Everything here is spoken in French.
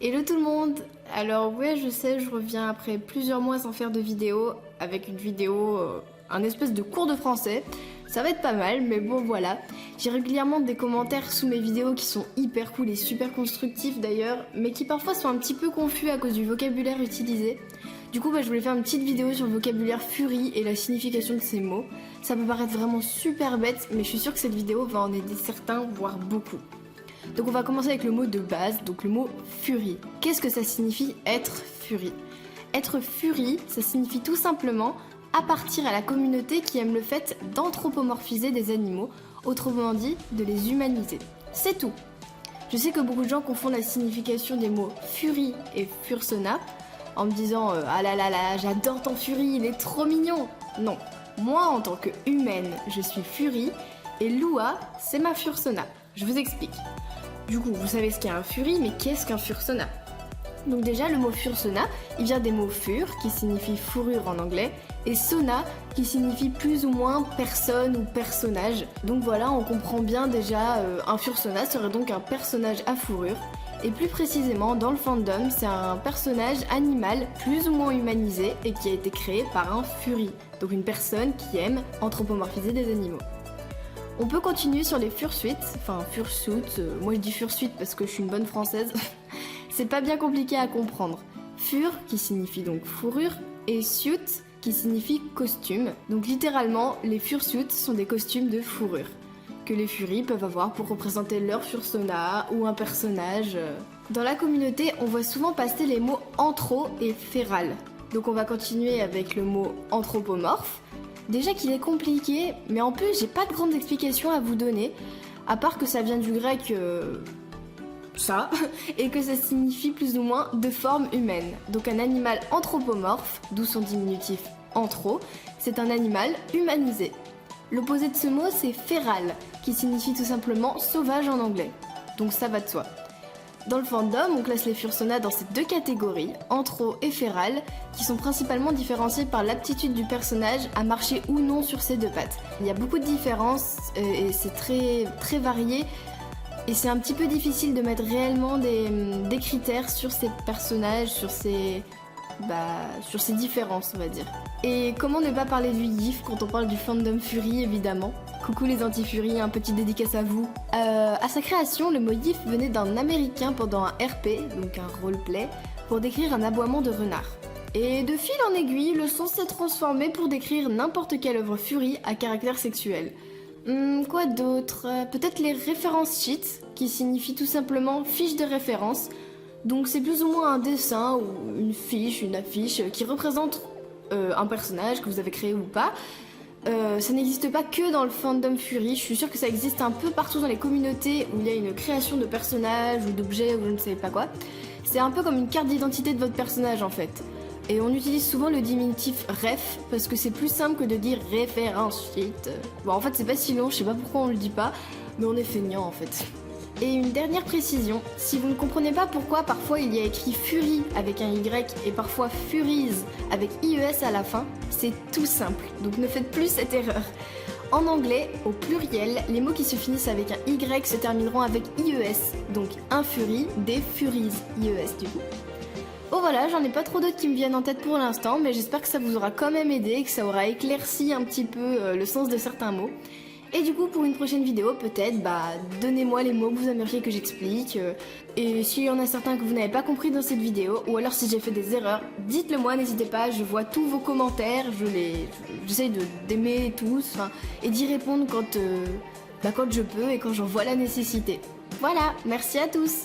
Hello tout le monde. Alors ouais, je sais, je reviens après plusieurs mois sans faire de vidéo, avec une vidéo, un espèce de cours de français. Ça va être pas mal, mais bon voilà. J'ai régulièrement des commentaires sous mes vidéos qui sont hyper cool et super constructifs d'ailleurs, mais qui parfois sont un petit peu confus à cause du vocabulaire utilisé. Du coup, je voulais faire une petite vidéo sur le vocabulaire furie et la signification de ces mots. Ça peut paraître vraiment super bête, mais je suis sûre que cette vidéo va en aider certains, voire beaucoup. Donc on va commencer avec le mot de base, donc le mot furie. Qu'est-ce que ça signifie être furie? Être furie, ça signifie tout simplement appartenir à la communauté qui aime le fait d'anthropomorphiser des animaux, autrement dit, de les humaniser. C'est tout. Je sais que beaucoup de gens confondent la signification des mots furie et fursona en me disant ah là là là, j'adore ton furie, il est trop mignon. Non, moi en tant que humaine, je suis furie et Lua, c'est ma fursona. Je vous explique. Du coup, vous savez ce qu'est un furie, mais qu'est-ce qu'un fursona? Donc déjà, le mot fursona, il vient des mots fur, qui signifie fourrure en anglais, et sona, qui signifie plus ou moins personne ou personnage. Donc voilà, on comprend bien déjà, un fursona serait donc un personnage à fourrure, et plus précisément, dans le fandom, c'est un personnage animal plus ou moins humanisé, et qui a été créé par un furie, donc une personne qui aime anthropomorphiser des animaux. On peut continuer sur les fursuites, enfin fursuit, moi je dis fursuite parce que je suis une bonne française. C'est pas bien compliqué à comprendre. Fur qui signifie donc fourrure et suit qui signifie costume. Donc littéralement, les fursuits sont des costumes de fourrure que les furies peuvent avoir pour représenter leur fursona ou un personnage. Dans la communauté, on voit souvent passer les mots anthro et féral. Donc on va continuer avec le mot anthropomorphe. Déjà qu'il est compliqué, mais en plus j'ai pas de grandes explications à vous donner, à part que ça vient du grec ça, et que ça signifie plus ou moins de forme humaine. Donc un animal anthropomorphe, d'où son diminutif anthro, c'est un animal humanisé. L'opposé de ce mot c'est féral, qui signifie tout simplement sauvage en anglais. Donc ça va de soi. Dans le fandom, on classe les fursonas dans ces deux catégories, anthro et féral, qui sont principalement différenciées par l'aptitude du personnage à marcher ou non sur ses deux pattes. Il y a beaucoup de différences et c'est très varié, et c'est un petit peu difficile de mettre réellement des critères sur ces personnages, sur ces différences, on va dire. Et comment ne pas parler du GIF quand on parle du fandom Fury, évidemment. Coucou les anti-Fury, un petit dédicace à vous. À sa création, le mot GIF venait d'un américain pendant un RP, donc un roleplay, pour décrire un aboiement de renard. Et de fil en aiguille, le son s'est transformé pour décrire n'importe quelle œuvre Fury à caractère sexuel. Quoi d'autre? Peut-être les références sheets, qui signifient tout simplement fiche de référence. Donc c'est plus ou moins un dessin ou une fiche, une affiche qui représente un personnage que vous avez créé ou pas. Ça n'existe pas que dans le fandom Fury, je suis sûre que ça existe un peu partout dans les communautés où il y a une création de personnages ou d'objets ou je ne sais pas quoi. C'est un peu comme une carte d'identité de votre personnage en fait. Et on utilise souvent le diminutif ref parce que c'est plus simple que de dire référence sheet. Bon en fait c'est pas si long, je sais pas pourquoi on le dit pas, mais on est feignant en fait. Et une dernière précision, si vous ne comprenez pas pourquoi parfois il y a écrit Fury avec un Y et parfois Furies avec IES à la fin, c'est tout simple, donc ne faites plus cette erreur. En anglais, au pluriel, les mots qui se finissent avec un Y se termineront avec IES, donc un Fury, des Furies, IES du coup. Bon voilà, j'en ai pas trop d'autres qui me viennent en tête pour l'instant, mais j'espère que ça vous aura quand même aidé, que ça aura éclairci un petit peu le sens de certains mots. Et du coup, pour une prochaine vidéo, peut-être, donnez-moi les mots que vous aimeriez que j'explique. Et s'il y en a certains que vous n'avez pas compris dans cette vidéo, ou alors si j'ai fait des erreurs, dites-le moi, n'hésitez pas, je vois tous vos commentaires, j'essaye d'aimer tous, et d'y répondre quand je peux et quand j'en vois la nécessité. Voilà, merci à tous!